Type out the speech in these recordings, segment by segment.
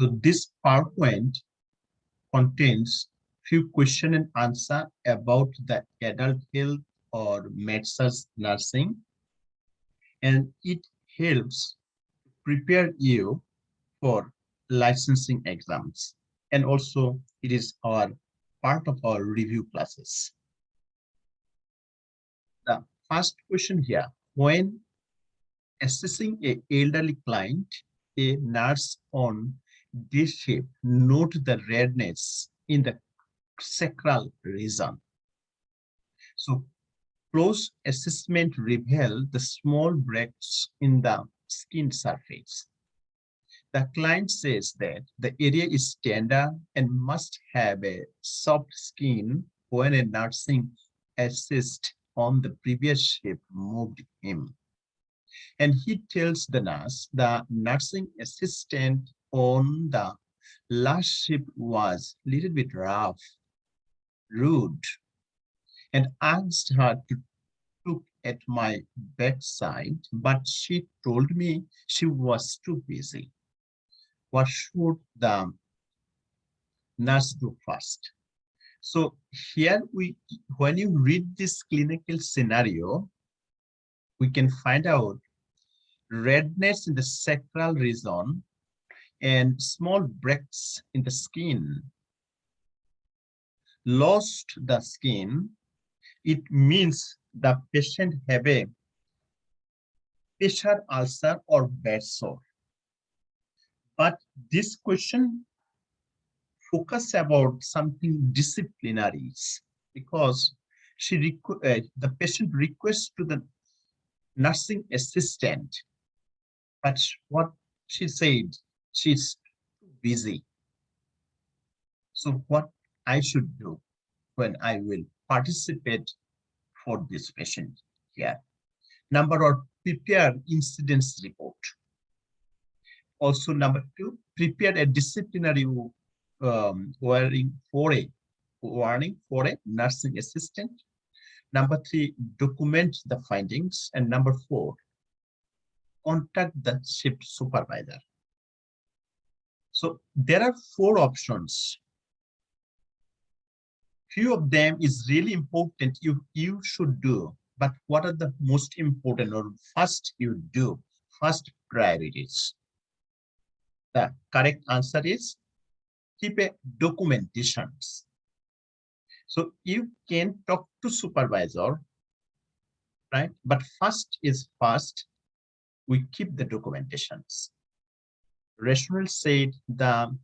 So this PowerPoint contains few question and answer about the adult health or med-surg nursing, and it helps prepare you for licensing exams. And also it is our part of our review classes. The first question here, when assessing a elderly client, a nurse on day shift note the redness in the sacral region. So close assessment reveal the small breaks in the skin surface. The client says that the area is tender and must have a soft skin when a nursing assist on the previous shift moved him. And he tells the nurse the nursing assistant on the last shift was a little bit rough, rude, and asked her to look at my bedside, but she told me she was too busy. What should the nurse do first? So here when you read this clinical scenario, we can find out redness in the sacral region and small breaks in the skin. Lost the skin, it means the patient have a pressure ulcer or bed sore. But this question focus about something disciplinary, because the patient requests to the nursing assistant, but what she said, she's too busy. So what I should do when I will participate for this patient here? Number one, prepare incidents report. Also, number two, prepare a disciplinary warning for a nursing assistant. Number three, document the findings. And number four, contact the shift supervisor. So there are four options. Few of them is really important you should do, but what are the most important or first you do, first priorities? The correct answer is keep a documentations. So you can talk to supervisor, right? But first, we keep the documentations. Rational said the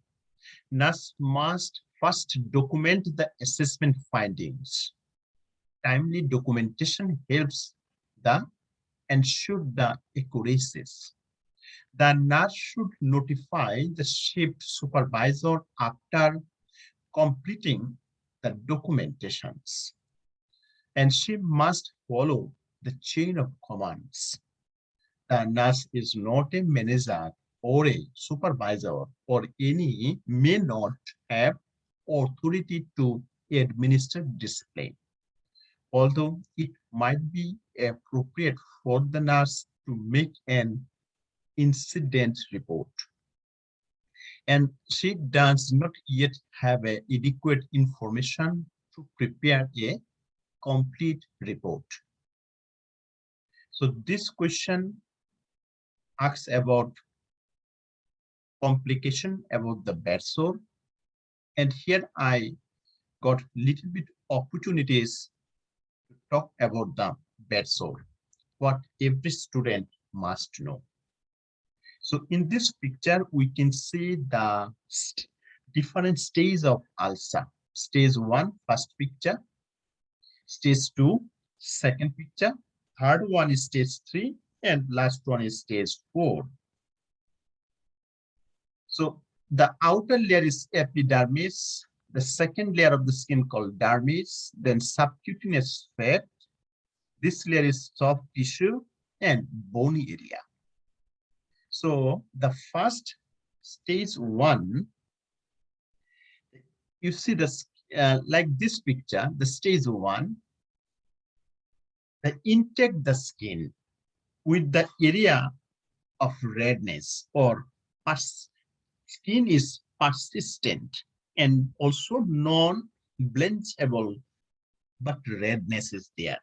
nurse must first document the assessment findings. Timely documentation helps ensure the accuracies. The nurse should notify the shift supervisor after completing the documentations, and she must follow the chain of commands. The nurse is not a manager or a supervisor, or any may not have authority to administer discipline, although it might be appropriate for the nurse to make an incident report. And she does not yet have adequate information to prepare a complete report. So this question asks about complication about the bed sore. And here I got little bit opportunities to talk about the bed sore, what every student must know. So in this picture, we can see the different stages of ulcer. Stage 1, first picture. Stage 2, second picture. Third one is stage 3, and last one is stage 4. So the outer layer is epidermis, the second layer of the skin called dermis, then subcutaneous fat. This layer is soft tissue and bony area. So the first stage 1, you see this like this picture, the stage 1, the intake the skin with the area of redness or pus Skin is persistent and also non-blenchable, but redness is there,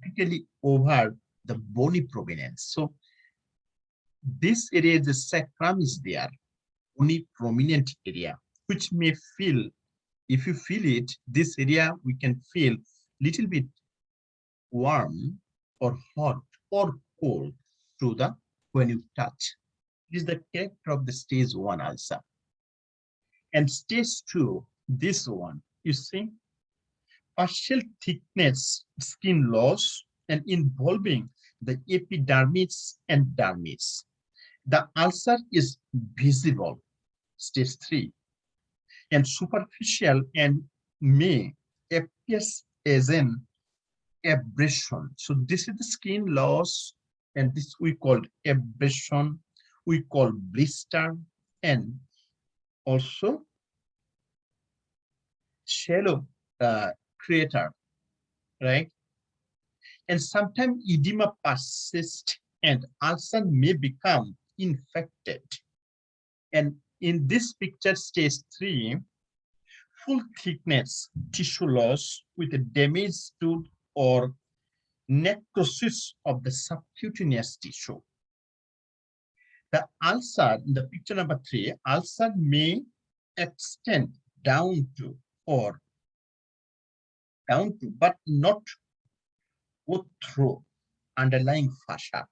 typically over the bony prominence. So this area, the sacrum is there, bony prominent area, which may feel, if you feel it, this area we can feel little bit warm or hot or cold through the when you touch. It is the character of the stage 1 ulcer. And stage 2, this one, you see, partial thickness skin loss and involving the epidermis and dermis. The ulcer is visible, stage 3, and superficial and may appear as an abrasion. So this is the skin loss, and this we call abrasion, we call blister, and also shallow crater, right? And sometimes edema persists and ulcer may become infected. And in this picture, stage 3, full thickness tissue loss with a damaged tooth or necrosis of the subcutaneous tissue. The ulcer, in the picture number 3, ulcer may extend down to, but not go through underlying fascia.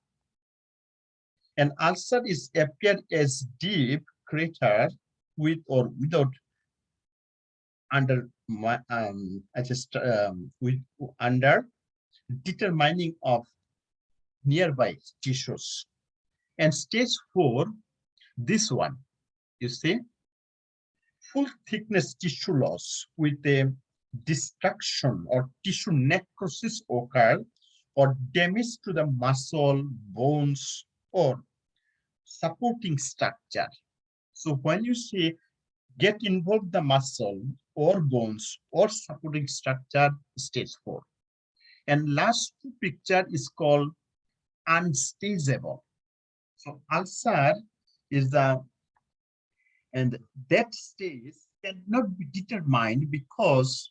An ulcer is appeared as deep crater with or without under under determining of nearby tissues. And stage 4, this one, you see, full thickness tissue loss with a destruction or tissue necrosis occur or damage to the muscle, bones, or supporting structure. So when you say get involved the muscle or bones or supporting structure, stage 4. And last picture is called unstageable. So ulcer is and that stage cannot be determined because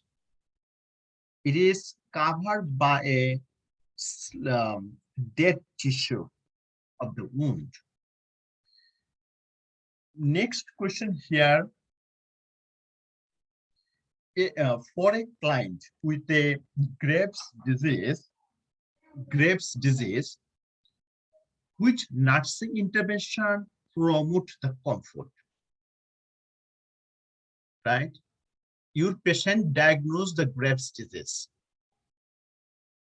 it is covered by a dead tissue of the wound. Next question here. For a client with a Graves' disease, which nursing intervention promote the comfort? Right? Your patient diagnosed the Graves' disease.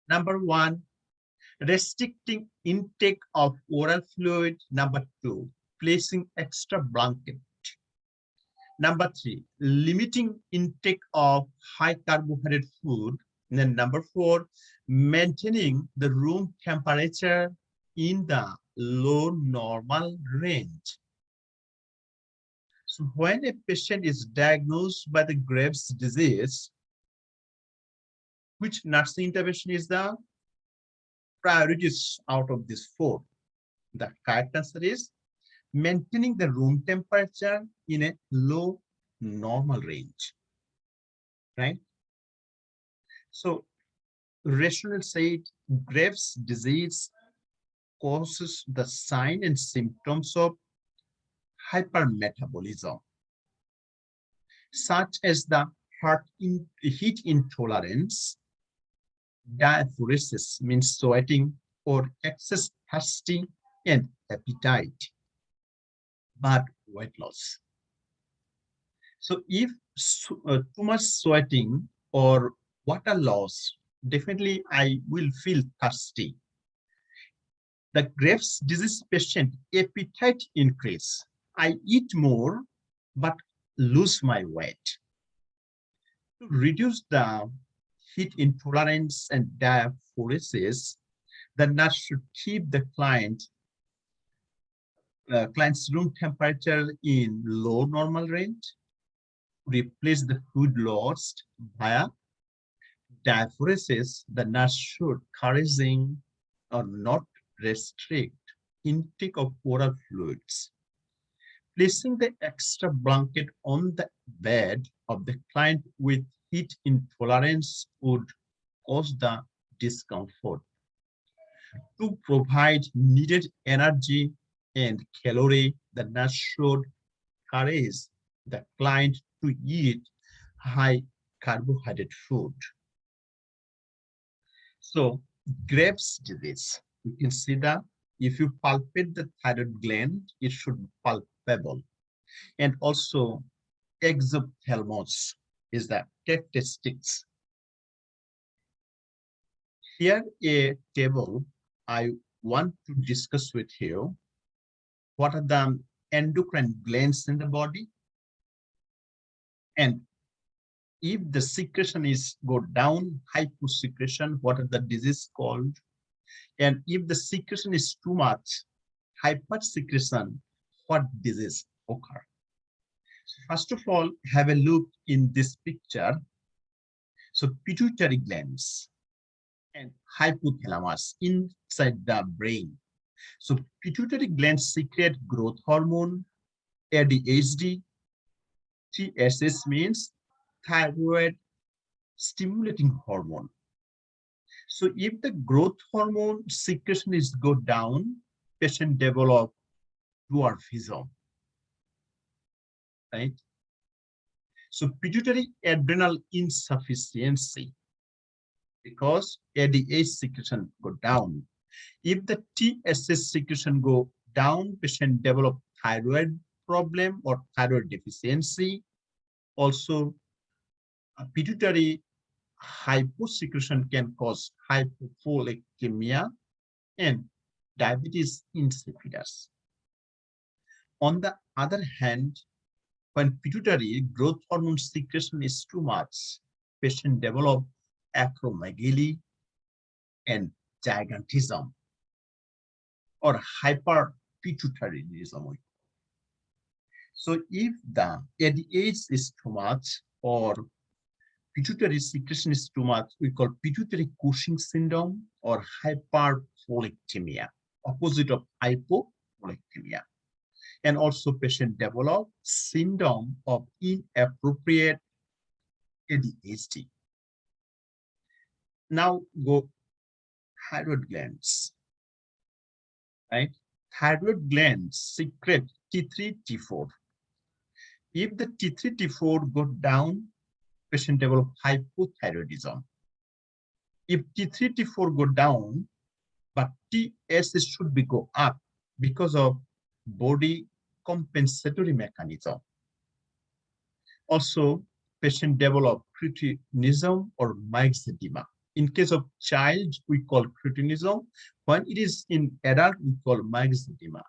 Number 1, restricting intake of oral fluid. Number 2, placing extra blanket. Number 3, limiting intake of high carbohydrate food. And then number 4, maintaining the room temperature in the low normal range. So when a patient is diagnosed by the Graves' disease, which nursing intervention is the priorities out of these 4? The correct answer is maintaining the room temperature in a low normal range, right? So rational said Graves' disease causes the sign and symptoms of hypermetabolism, such as the heat intolerance, diaphoresis means sweating, or excess thirsty and appetite, but weight loss. So if too much sweating or water loss, definitely I will feel thirsty. The Graves' disease patient appetite increase. I eat more, but lose my weight. To reduce the heat intolerance and diaphoresis, the nurse should keep the client's room temperature in low normal range, replace the food lost via diaphoresis. The nurse should encouraging or not restrict intake of oral fluids. Placing the extra blanket on the bed of the client with heat intolerance would cause the discomfort. To provide needed energy and calorie, the nurse should encourage the client to eat high carbohydrate food. So, Graves' disease, we can see that if you palpate the thyroid gland, it should be palpable. And also, exophthalmos is the characteristics. Here a table I want to discuss with you. What are the endocrine glands in the body? And if the secretion is go down, hyposecretion, what are the disease called? And if the secretion is too much, hypersecretion, what disease occur? So first of all, have a look in this picture. So pituitary glands and hypothalamus inside the brain. So pituitary glands secrete growth hormone, ADHD, TSS means thyroid stimulating hormone. So if the growth hormone secretion is go down, patient develop dwarfism, right? So pituitary adrenal insufficiency, because ADH secretion go down. If the TSS secretion go down, patient develop thyroid problem or thyroid deficiency. Also, pituitary hyposecretion can cause hypopholecemia and diabetes insipidus. On the other hand, when pituitary growth hormone secretion is too much, patient develop acromegaly and gigantism or hyperpituitarism. So if the ADH is too much or pituitary secretion is too much, we call pituitary Cushing syndrome or hyperfollectemia, opposite of hypofollectemia. And also patient develop syndrome of inappropriate ADHD. Now go thyroid glands, right? Thyroid glands secrete T3, T4. If the T3, T4 go down, patient develop hypothyroidism. If T3, T4 go down, but TSS should be go up because of body compensatory mechanism. Also, patient develop cretinism or myxedema. In case of child, we call cretinism. When it is in adult, we call myxedema.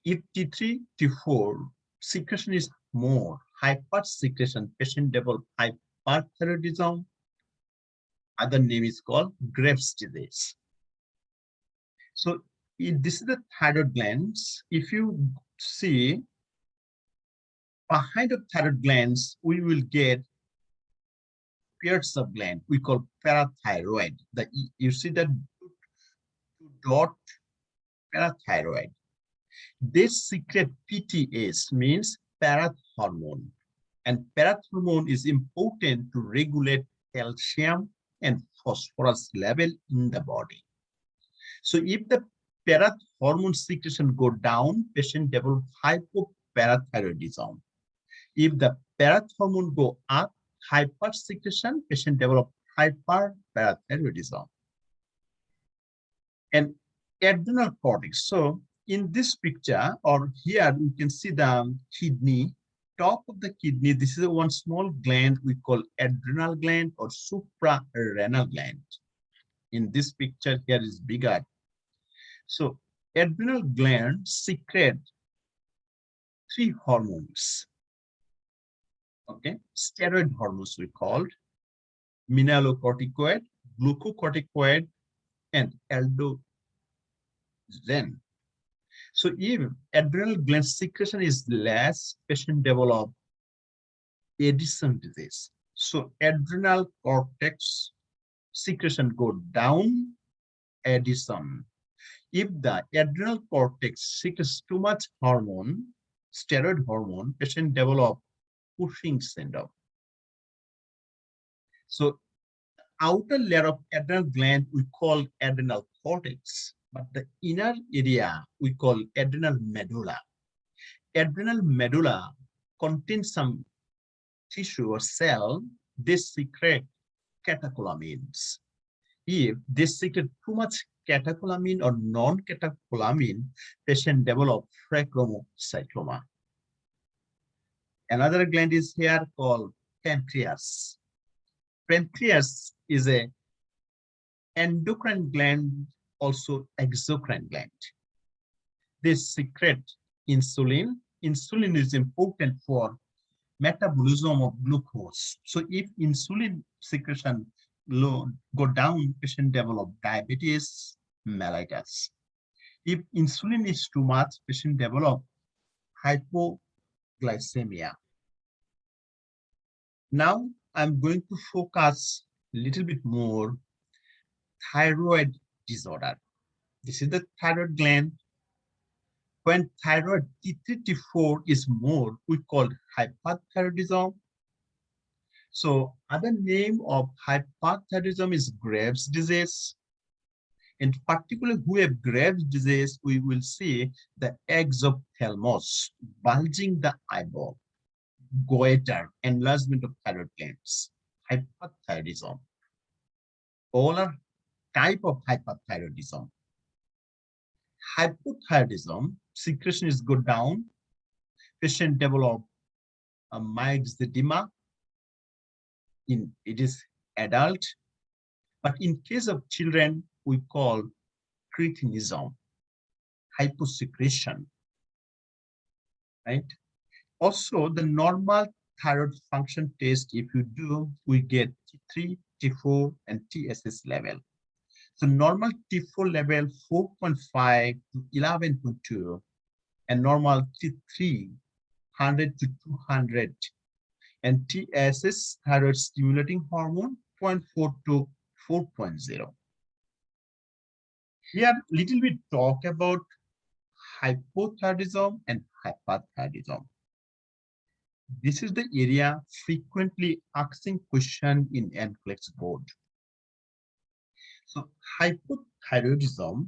If T3, T4 secretion is more, hypersecretion, patient develop hyperthyroidism. Other name is called Graves' disease. So this is the thyroid glands. If you see behind the thyroid glands, we will get pairs of gland we call parathyroid. You see that dot parathyroid. This secret PTS means parathormone, and parathormone is important to regulate calcium and phosphorus level in the body. So if the parathormone secretion go down, patient develop hypoparathyroidism. If the parathormone go up, hypersecretion, patient develop hyperparathyroidism. And adrenal cortex. So in this picture or here, you can see the kidney, top of the kidney. This is one small gland we call adrenal gland or suprarenal gland. In this picture here is bigger. So adrenal gland secrete 3 hormones. Okay, steroid hormones we called mineralocorticoid, glucocorticoid, and aldosterone. So if adrenal gland secretion is less, patient develop Addison disease. So adrenal cortex secretion go down, Addison. If the adrenal cortex secretes too much hormone, steroid hormone, patient develop Cushing syndrome. So outer layer of adrenal gland we call adrenal cortex, but the inner area we call adrenal medulla. Adrenal medulla contains some tissue or cell. They secrete catecholamines. If they secrete too much catecholamine or non-catecholamine, patient develop pherecytoma. Another gland is here called pancreas. Pancreas is a endocrine gland, also exocrine gland. They secrete insulin. Insulin is important for metabolism of glucose. So if insulin secretion low go down, patient develop diabetes mellitus. If insulin is too much, patient develop hypoglycemia. Now I'm going to focus a little bit more thyroid disorder. This is the thyroid gland. When thyroid T3, T4 is more, we call hypothyroidism. So other name of hypothyroidism is Graves' disease. In particular, who have Graves' disease, we will see the exophthalmos, bulging the eyeball, goiter, enlargement of thyroid glands, hypothyroidism. All are type of hypothyroidism. Hypothyroidism, secretion is go down, patient develop a myxedema. It is adult, but in case of children, we call cretinism, hyposecretion, right? Also, the normal thyroid function test, if you do, we get T3, T4, and TSS level. So normal T4 level 4.5 to 11.2, and normal T3 100 to 200, and TSS thyroid stimulating hormone 0.4 to 4.0. Here, little bit talk about hypothyroidism and hyperthyroidism. This is the area frequently asking question in NCLEX board. So hypothyroidism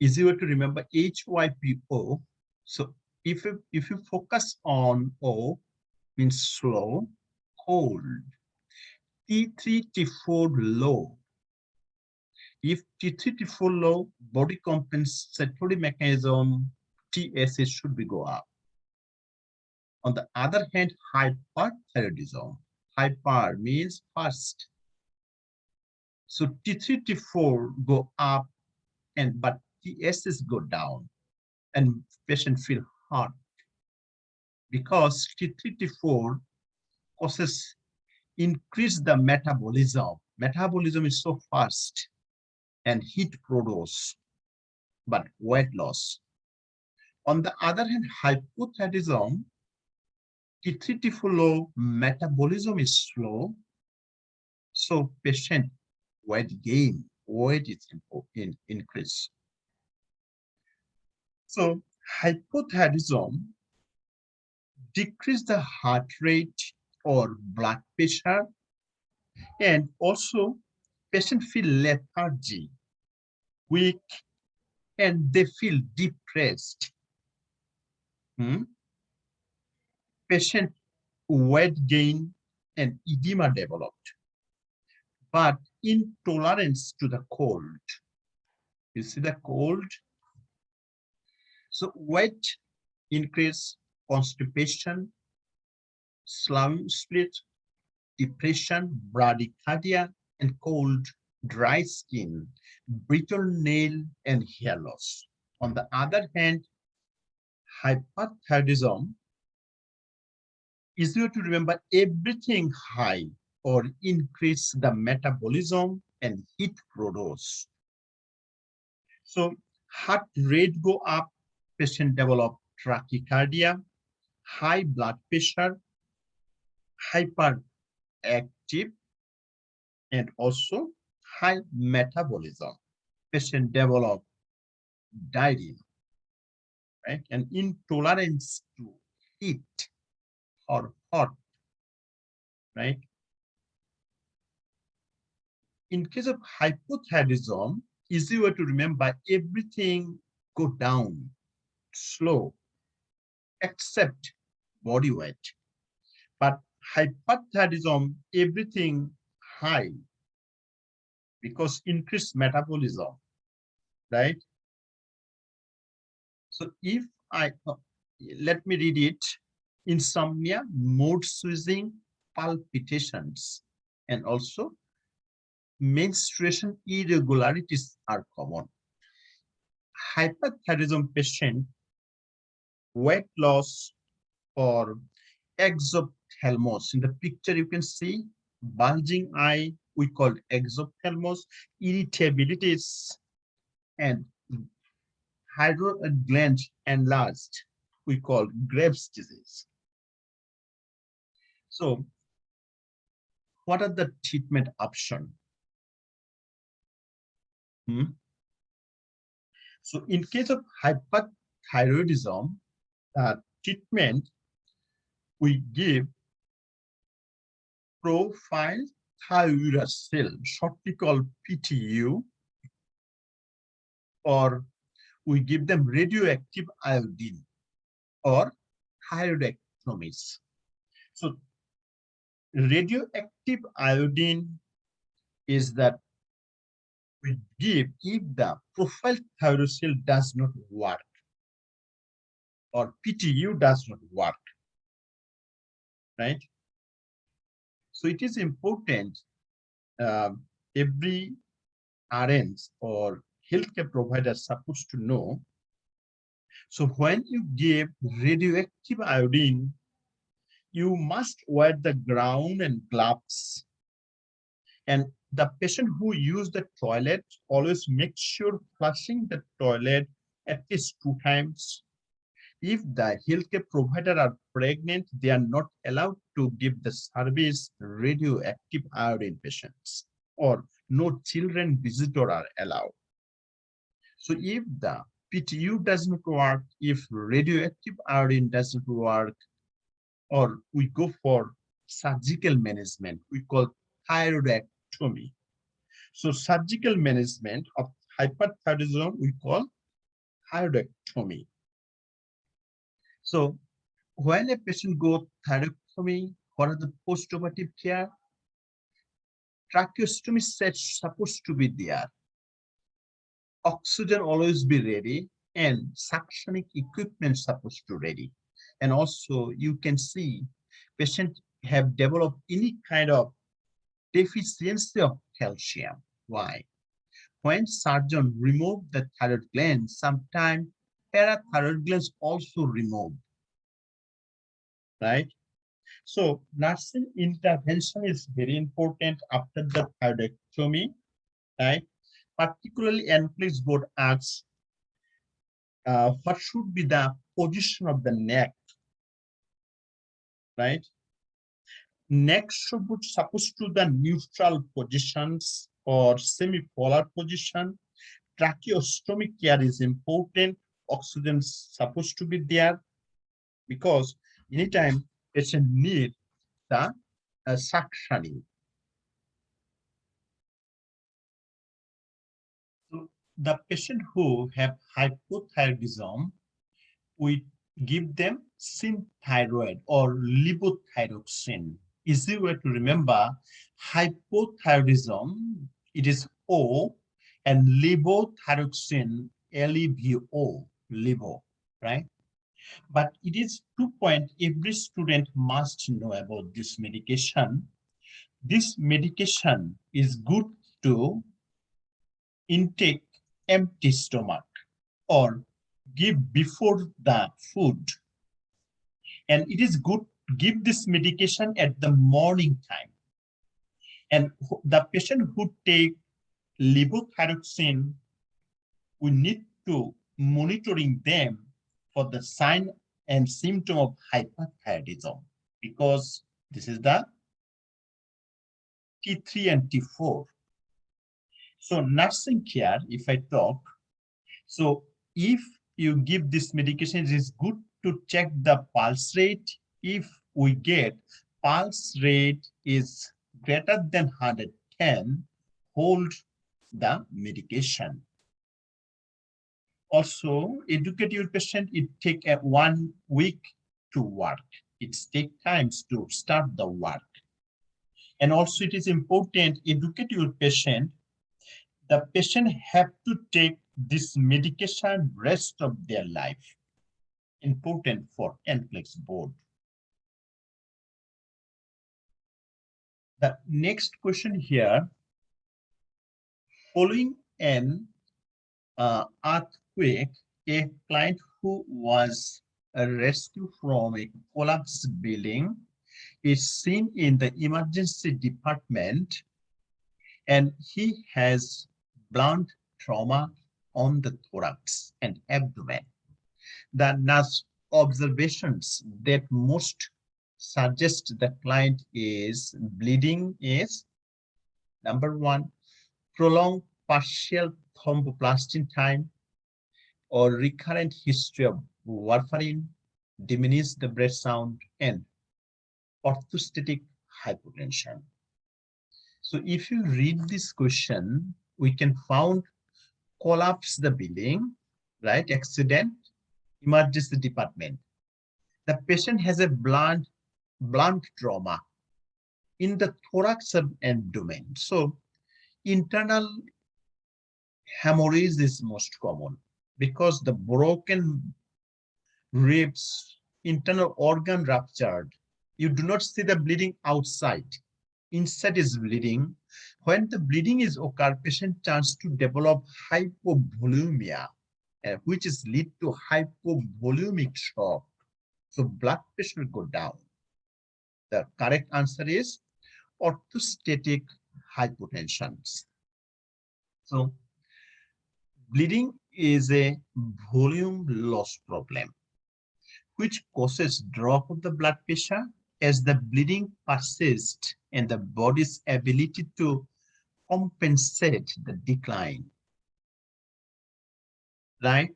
is easy to remember HYPO. So if you focus on O, means slow, cold. T3, T4 low. If T3, T4 low, body compensatory mechanism, TSS should be go up. On the other hand, hyperthyroidism, hyper means fast. So T3, T4 go up, but TSS go down, and patient feel hot because T3, T4 causes increase the metabolism. Metabolism is so fast and heat produce, but weight loss. On the other hand, hypothyroidism, T3, T4 low, metabolism is slow, so patient weight gain, weight is increase. So hypothyroidism decrease the heart rate or blood pressure, and also patient feel lethargy, weak, and they feel depressed. Patient weight gain and edema developed, but intolerance to the cold. You see the cold? So weight increase, constipation, slum split, depression, bradycardia, and cold, dry skin, brittle nail, and hair loss. On the other hand, hypothyroidism is easier to remember everything high or increase the metabolism and heat produce. So heart rate go up, patient develop tachycardia, high blood pressure, hyperactive, and also high metabolism. Patient develop diarrhea, right? And intolerance to heat or hot, right? In case of hypothyroidism, easy way to remember, everything go down slow except body weight. But hypothyroidism, everything high because increased metabolism, right? So if let me read it, insomnia, mood switching, palpitations, and also menstruation irregularities are common. Hypothyroidism patient, weight loss or exophthalmos. In the picture, you can see bulging eye, we call exophthalmos, irritabilities, and thyroid gland enlarged, we call Graves' disease. So, what are the treatment options? So, in case of hypothyroidism, treatment we give profile thiouracil, shortly called PTU, or we give them radioactive iodine or thyroidectomies. So radioactive iodine is that we give if the profile thiouracil does not work or PTU does not work, right? So it is important every RNs or healthcare providers supposed to know. So when you give radioactive iodine, you must wear the gown and gloves. And the patient who use the toilet, always make sure flushing the toilet at least 2 times. If the healthcare provider are pregnant, they are not allowed to give the service radioactive iodine patients, or no children visitor are allowed. So if the PTU doesn't work, if radioactive iodine doesn't work, or we go for surgical management, we call thyroidectomy. So surgical management of hyperthyroidism, we call thyroidectomy. So when a patient goes thyroidectomy, what are the post-operative care? Tracheostomy set supposed to be there. Oxygen always be ready, and suctioning equipment supposed to ready. And also you can see patients have developed any kind of deficiency of calcium. Why? When surgeon remove the thyroid gland, sometimes parathyroid glands also removed, right? So nursing intervention is very important after the thyroidectomy, right? Particularly NCLEX board asks, what should be the position of the neck, right? Neck should be supposed to the neutral positions or semi-polar position. Tracheostomy care is important. Oxygen is supposed to be there because anytime patient need the suctioning. So the patient who have hypothyroidism, we give them synthyroid or levothyroxine. Easy way to remember, hypothyroidism, it is O, and levothyroxine, LEVO, levo, right? But it is 2 point every student must know about this medication. This medication is good to intake empty stomach or give before the food. And it is good to give this medication at the morning time. And the patient who take levothyroxine, we need to monitoring them for the sign and symptom of hypothyroidism, because this is the T3 and T4. So nursing care, if I talk, so if you give this medication, it is good to check the pulse rate. If we get pulse rate is greater than 110, hold the medication. Also, educate your patient. It take 1 week to work. It takes times to start the work. And also it is important, educate your patient. The patient have to take this medication rest of their life. Important for NCLEX board. The next question here, following an earthquake, a client who was rescued from a collapsed building is seen in the emergency department, and he has blunt trauma on the thorax and abdomen. The nurse observations that most suggest the client is bleeding is: number 1, prolonged partial thromboplastin time or recurrent history of warfarin, diminish the breath sound, and orthostatic hypotension. So if you read this question, we can found collapse the building, right? Accident, emergency department. The patient has a blunt trauma in the thorax and abdomen. So internal hemorrhage is most common because the broken ribs, internal organ ruptured. You do not see the bleeding outside. Inside is bleeding. When the bleeding is occur, patient chance to develop hypovolemia, which is lead to hypovolemic shock. So blood pressure go down. The correct answer is orthostatic hypotension. So bleeding is a volume loss problem, which causes drop of the blood pressure as the bleeding persists and the body's ability to compensate the decline, right?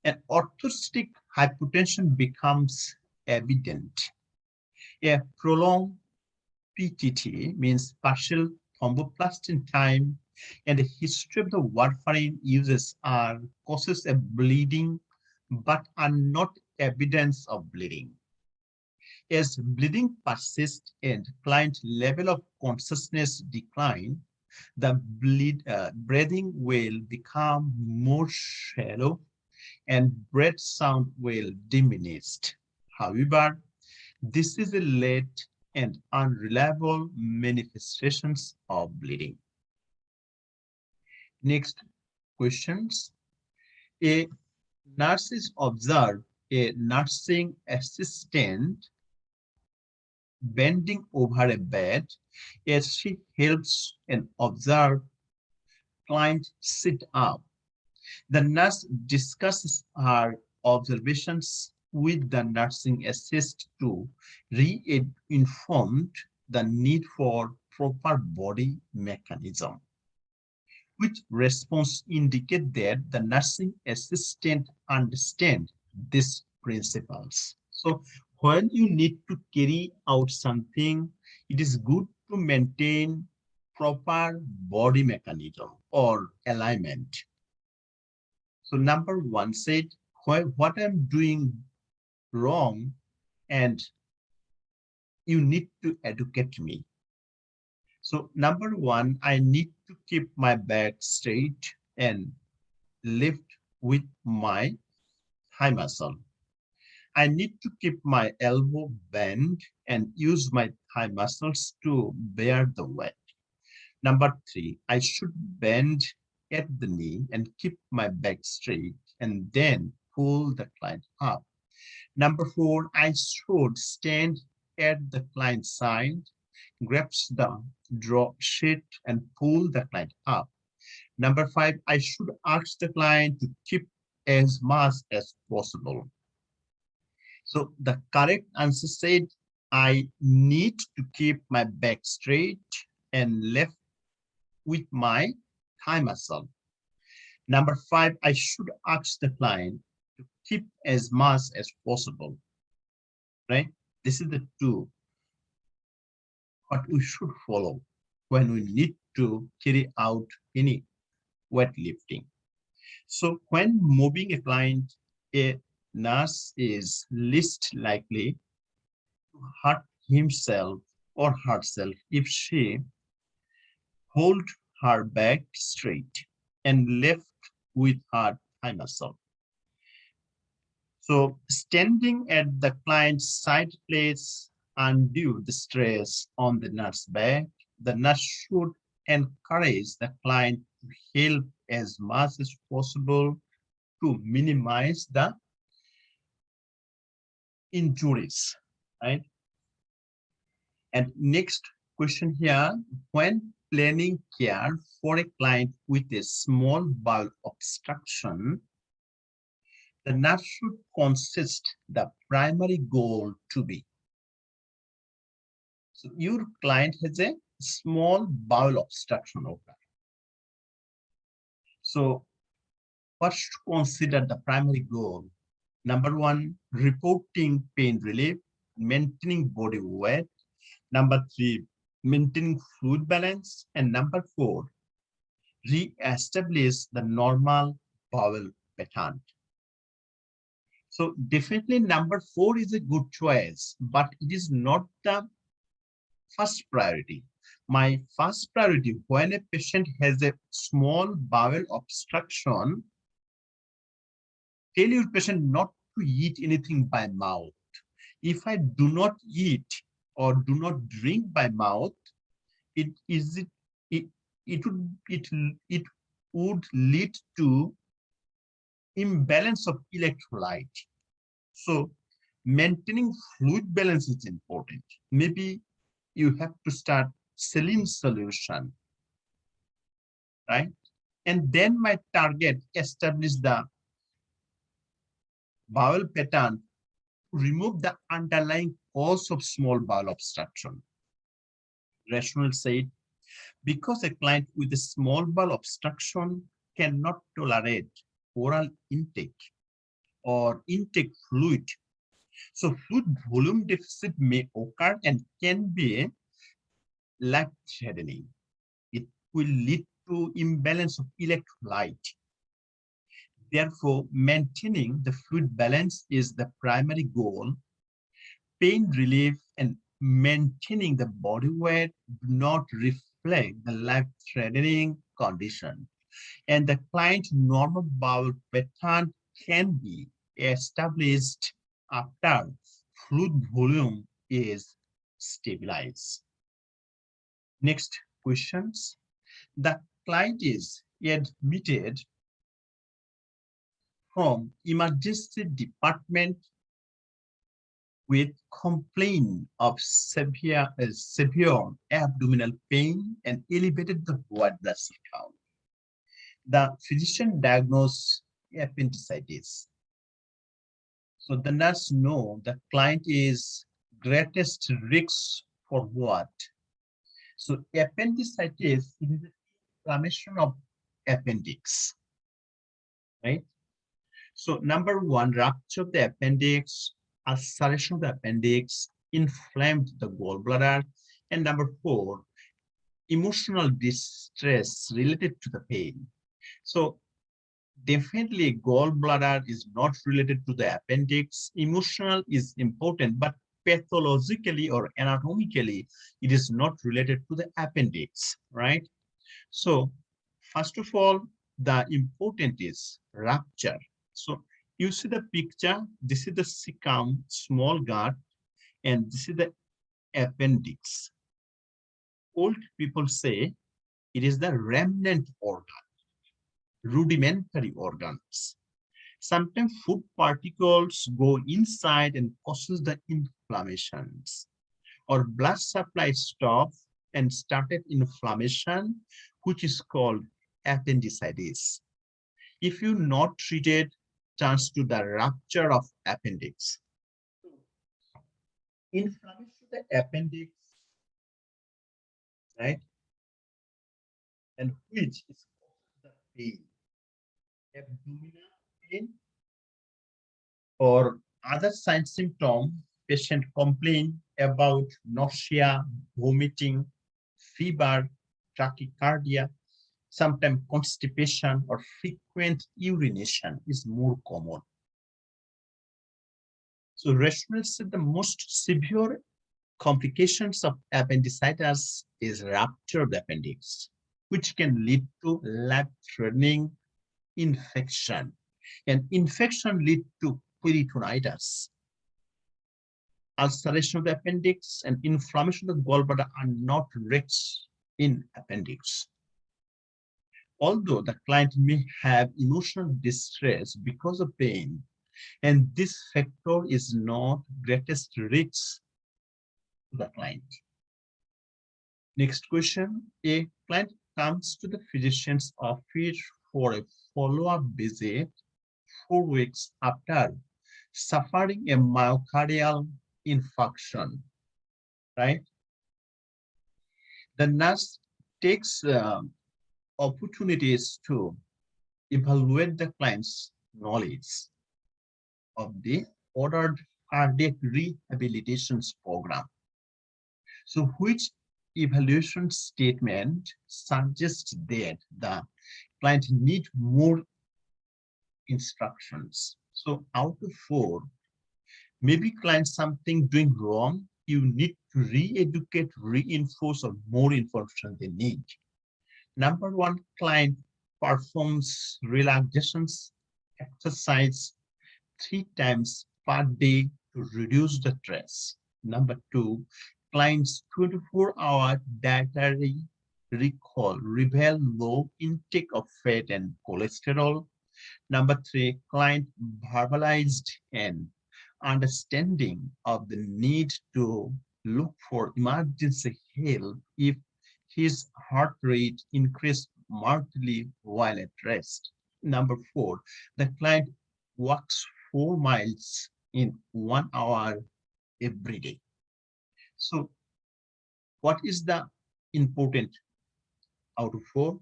And orthostatic hypotension becomes evident. A prolonged PTT means partial thromboplastin time, and a history of the warfarin uses are causes of bleeding but are not evidence of bleeding. As bleeding persists and client level of consciousness decline, the breathing will become more shallow and breath sound will diminish. However, this is a late and unreliable manifestations of bleeding. Next questions. A nurse is observed a nursing assistant bending over a bed as she helps an observed client sit up. The nurse discusses her observations with the nursing assistant to re-inform the need for proper body mechanism. Which response indicate that the nursing assistant understand these principles. So when you need to carry out something, it is good to maintain proper body mechanism or alignment. So number 1 said, what I'm doing wrong and you need to educate me. So number 1, I need to keep my back straight and lift with my thigh muscle. I need to keep my elbow bent and use my thigh muscles to bear the weight. Number 3, I should bend at the knee and keep my back straight and then pull the client up. Number 4, I should stand at the client's side, grasp the draw sheet and pull the client up. Number 5, I should ask the client to keep as much as possible. So the correct answer said, I need to keep my back straight and left with my thigh muscle. Number 5, I should ask the client to keep as much as possible, right? This is the two what we should follow when we need to carry out any weightlifting. So when moving a client, a nurse is least likely to hurt himself or herself if she hold her back straight and left with her thigh muscle. So standing at the client's side places undue the stress on the nurse back. The nurse should encourage the client to help as much as possible to minimize the injuries, right? And next question here, when planning care for a client with a small bowel obstruction, the nurse should consist the primary goal to be. So your client has a small bowel obstruction. Okay. So first consider the primary goal. Number one, reporting pain relief, maintaining body weight. Number three, maintaining fluid balance. And number four, re-establish the normal bowel pattern. So definitely number four is a good choice, but it is not the first priority. My first priority when a patient has a small bowel obstruction, tell your patient not to eat anything by mouth. If I do not eat or do not drink by mouth, it is it would lead to imbalance of electrolyte. So maintaining fluid balance is important. Maybe you have to start saline solution, right? And then my target establish the bowel pattern to remove the underlying cause of small bowel obstruction. Rational said, because a client with a small bowel obstruction cannot tolerate oral intake or intake fluid. So fluid volume deficit may occur and can be life-threatening. It will lead to imbalance of electrolyte. Therefore, maintaining the fluid balance is the primary goal. Pain relief and maintaining the body weight do not reflect the life-threatening condition. And the client's normal bowel pattern can be established after fluid volume is stabilized. Next questions. The client is admitted from emergency department with complaint of severe abdominal pain and elevated the white blood cell count. The physician diagnosed appendicitis. So the nurse know the client is greatest risk for what? So appendicitis is the inflammation of appendix, right? So number one, rupture of the appendix, ulceration of the appendix, inflamed the gallbladder, and number four, emotional distress related to the pain. So definitely gallbladder is not related to the appendix. Emotional is important, but pathologically or anatomically, it is not related to the appendix, right? So first of all, the important is rupture. So you see the picture, this is the cecum, small gut, and this is the appendix. Old people say it is the remnant organ, rudimentary organs. Sometimes food particles go inside and causes the inflammations, or blood supply stop and started inflammation, which is called appendicitis. If you not treated, chance to the rupture of appendix. Inflammation of the appendix, right? And which is the pain, abdominal pain or other sign symptom, patient complain about nausea, vomiting, fever, tachycardia, sometimes constipation or frequent urination is more common. So rationals said the most severe complications of appendicitis is ruptured appendix, which can lead to life-threatening infection. And infection lead to peritonitis. Ulceration of the appendix and inflammation of the gallbladder are not risks in appendix. Although the client may have emotional distress because of pain, and this factor is not greatest risk to the client. Next question, a client comes to the physician's office for a follow-up visit 4 weeks after suffering a myocardial infarction, right? The nurse takes opportunities to evaluate the client's knowledge of the ordered cardiac rehabilitation program. So which evaluation statement suggests that the client need more instructions? So out of 4, maybe client something doing wrong, you need to re-educate, reinforce, or more information they need. Number 1, client performs relaxations exercise 3 times per day to reduce the stress. Number 2, client's 24-hour dietary recall reveal low intake of fat and cholesterol. Number 3, client verbalized an understanding of the need to look for emergency help if his heart rate increased markedly while at rest. Number 4, the client walks 4 miles in 1 hour every day. So what is the important out of 4?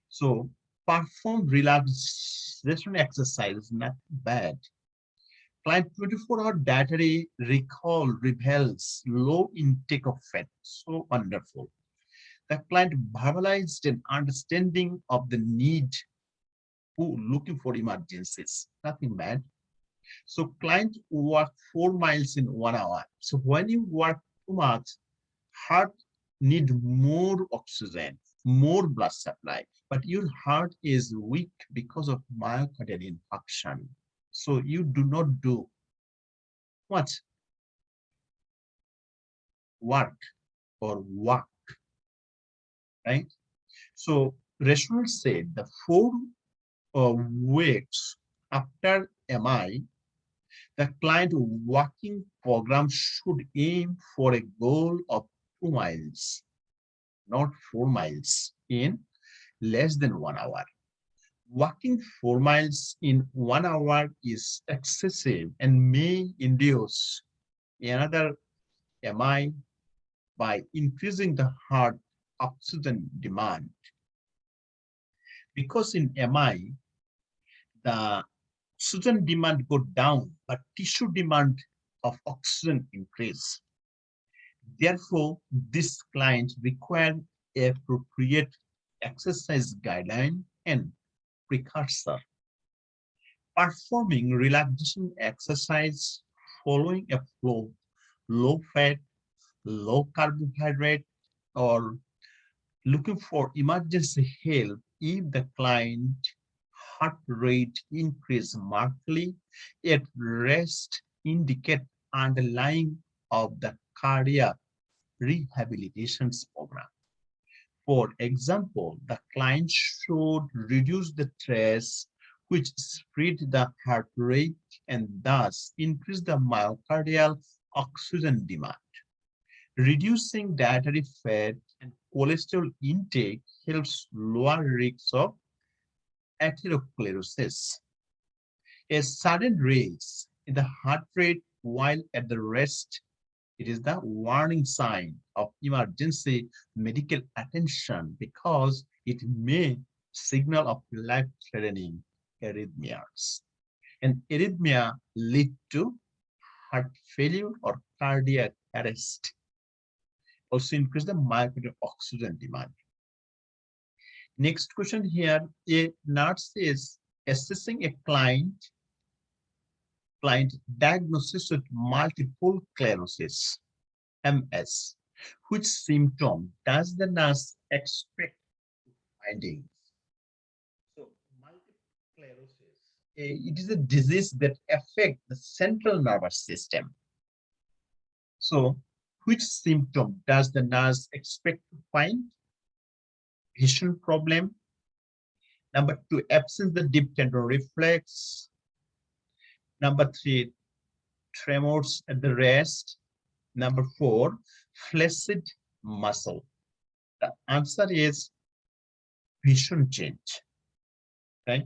So perform relaxation exercise, not bad. Client 24-hour dietary recall reveals low intake of fat. So wonderful. The client verbalized an understanding of the need for looking for emergencies. Nothing bad. So client walk 4 miles in 1 hour. So when you work too much, heart need more oxygen, more blood supply, but your heart is weak because of myocardial infarction. So you do not do much work or walk, right? So Reshwar said the 4 weeks after MI, the client walking program should aim for a goal of 2 miles, not 4 miles in less than 1 hour. Walking 4 miles in 1 hour is excessive and may induce another MI by increasing the heart oxygen demand. Because in MI, the oxygen demand go down, but tissue demand of oxygen increase. Therefore, this client required appropriate exercise guideline and precursor. Performing relaxation exercise following a flow, low fat, low carbohydrate, or looking for emergency help if the client heart rate increase markedly at rest indicate underlying of the cardiac rehabilitation program. For example, the client should reduce the stress which spread the heart rate and thus increase the myocardial oxygen demand. Reducing dietary fat and cholesterol intake helps lower risks of atherosclerosis. A sudden raise in the heart rate while at the rest, it is the warning sign of emergency medical attention because it may signal of life-threatening arrhythmias. And arrhythmia lead to heart failure or cardiac arrest. Also increase the myocardial oxygen demand. Next question here, a nurse is assessing a client diagnosis with multiple sclerosis, MS. Which symptom does the nurse expect findings? So, multiple sclerosis, it is a disease that affects the central nervous system. So, which symptom does the nurse expect to find? Vision problem. Number 2, absence the deep tendon reflex. Number 3, tremors at the wrist. Number 4, flaccid muscle. The answer is vision change. Right?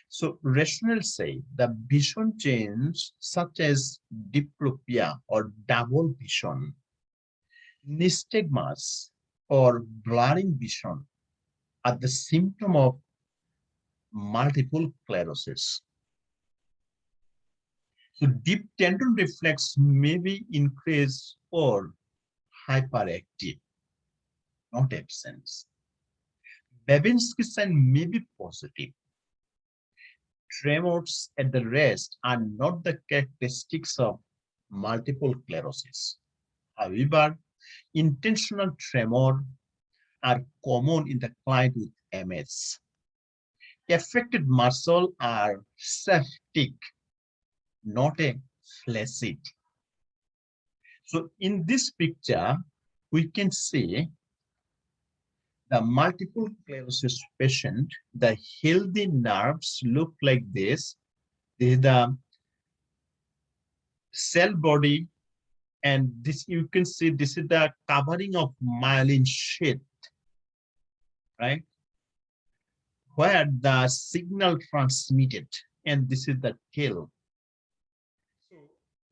So rationals say the vision change such as diplopia or double vision, nystagmus or blurring vision are the symptom of multiple sclerosis. So deep tendon reflex may be increased or hyperactive, not absence. Babinski sign may be positive. Tremors at the wrist are not the characteristics of multiple sclerosis. However, intentional tremor are common in the client with MS. Affected muscle are septic, not a flaccid. So in this picture, we can see the multiple sclerosis patient, the healthy nerves look like this. This is the cell body, and this you can see this is the covering of myelin sheath, right? Where the signal transmitted, and this is the tail. So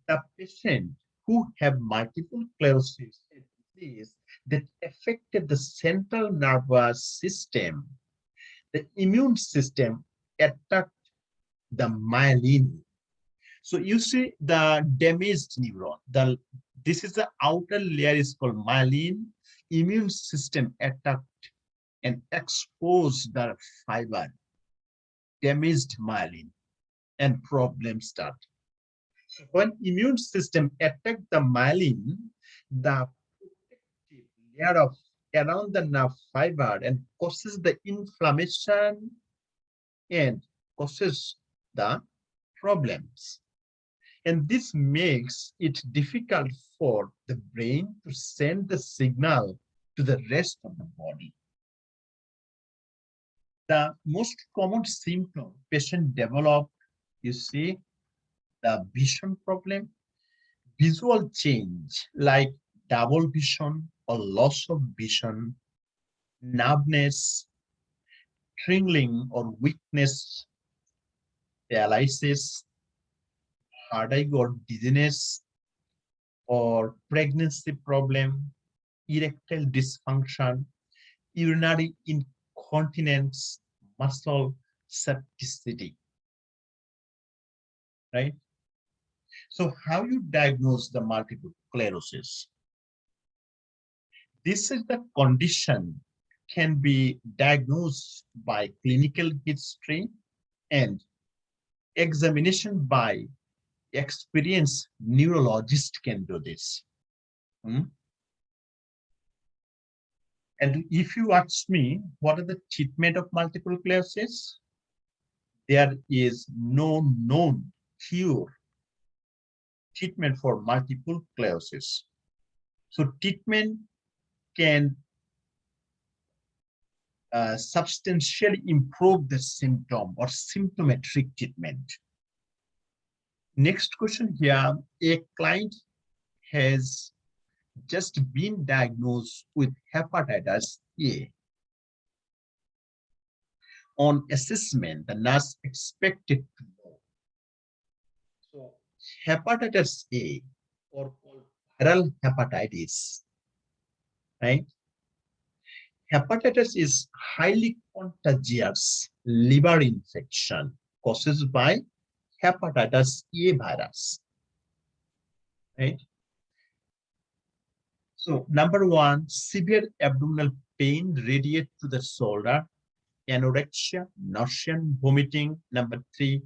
the patient who have multiple sclerosis disease that affected the central nervous system, the immune system attacked the myelin. So you see the damaged neuron. This is the outer layer is called myelin. Immune system attacked and exposed the fiber, damaged myelin, and problems start. When immune system attack the myelin, the protective layer of around the nerve fiber and causes the inflammation and causes the problems. And this makes it difficult for the brain to send the signal to the rest of the body. The most common symptom patient develop, you see, the vision problem, visual change like double vision or loss of vision, numbness, tingling or weakness, paralysis, headache or dizziness, or pregnancy problem, erectile dysfunction, urinary incontinence, muscle spasticity, right? So how you diagnose the multiple sclerosis? This is the condition can be diagnosed by clinical history and examination by experienced neurologist can do this. And if you ask me, what are the treatment of multiple sclerosis? There is no known cure treatment for multiple sclerosis. So treatment can substantially improve the symptom or symptomatic treatment. Next question here, a client has just been diagnosed with hepatitis A. On assessment, the nurse expected to know. So hepatitis A, or called viral hepatitis, right? Hepatitis is highly contagious liver infection caused by hepatitis A virus, right? So number one, severe abdominal pain radiate to the shoulder, anorexia, nausea, vomiting. Number three,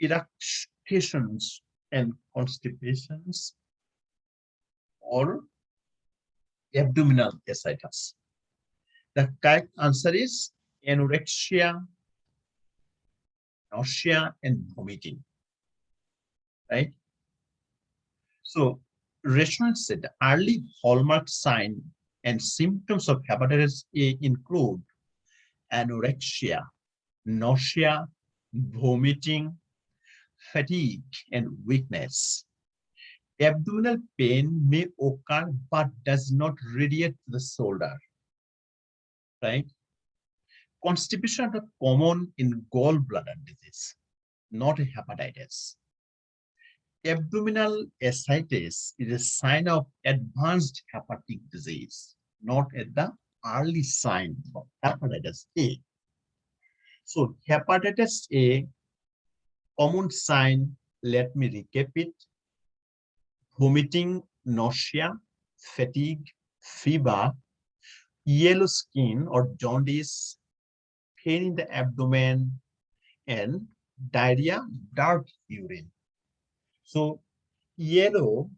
irritations and constipations or abdominal ascites. The correct answer is anorexia, nausea, and vomiting, right? So, Reshma said the early hallmark sign and symptoms of hepatitis A include anorexia, nausea, vomiting, fatigue, and weakness. Abdominal pain may occur but does not radiate to the shoulder, right? Constipation are common in gallbladder disease, not hepatitis. Abdominal ascites is a sign of advanced hepatic disease, not at the early sign of hepatitis A. So hepatitis A, common sign, let me recap it: vomiting, nausea, fatigue, fever, yellow skin or jaundice, pain in the abdomen, and diarrhea, dark urine. So yellow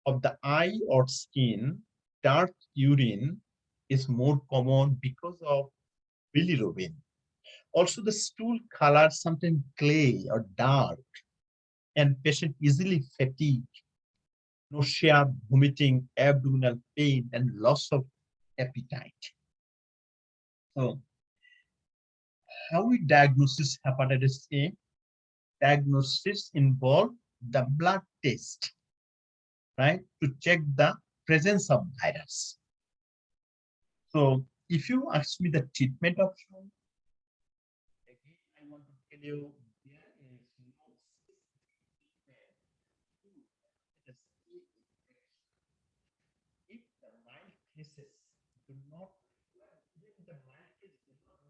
of the eye or skin, dark urine is more common because of bilirubin. Also, the stool color sometimes clay or dark, and patient easily fatigue, nausea, vomiting, abdominal pain, and loss of appetite. So, how we diagnose hepatitis A? Diagnosis involve the blood test, right, to check the presence of virus. So, if you ask me the treatment option, again, I want to tell you there is no treatment to hepatitis A infection. If the mild cases do not require, even the mild cases do not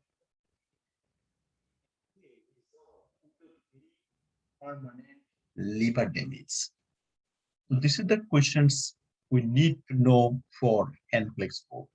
resolve into very permanent liver damage. So this is the questions we need to know for NCLEX 4.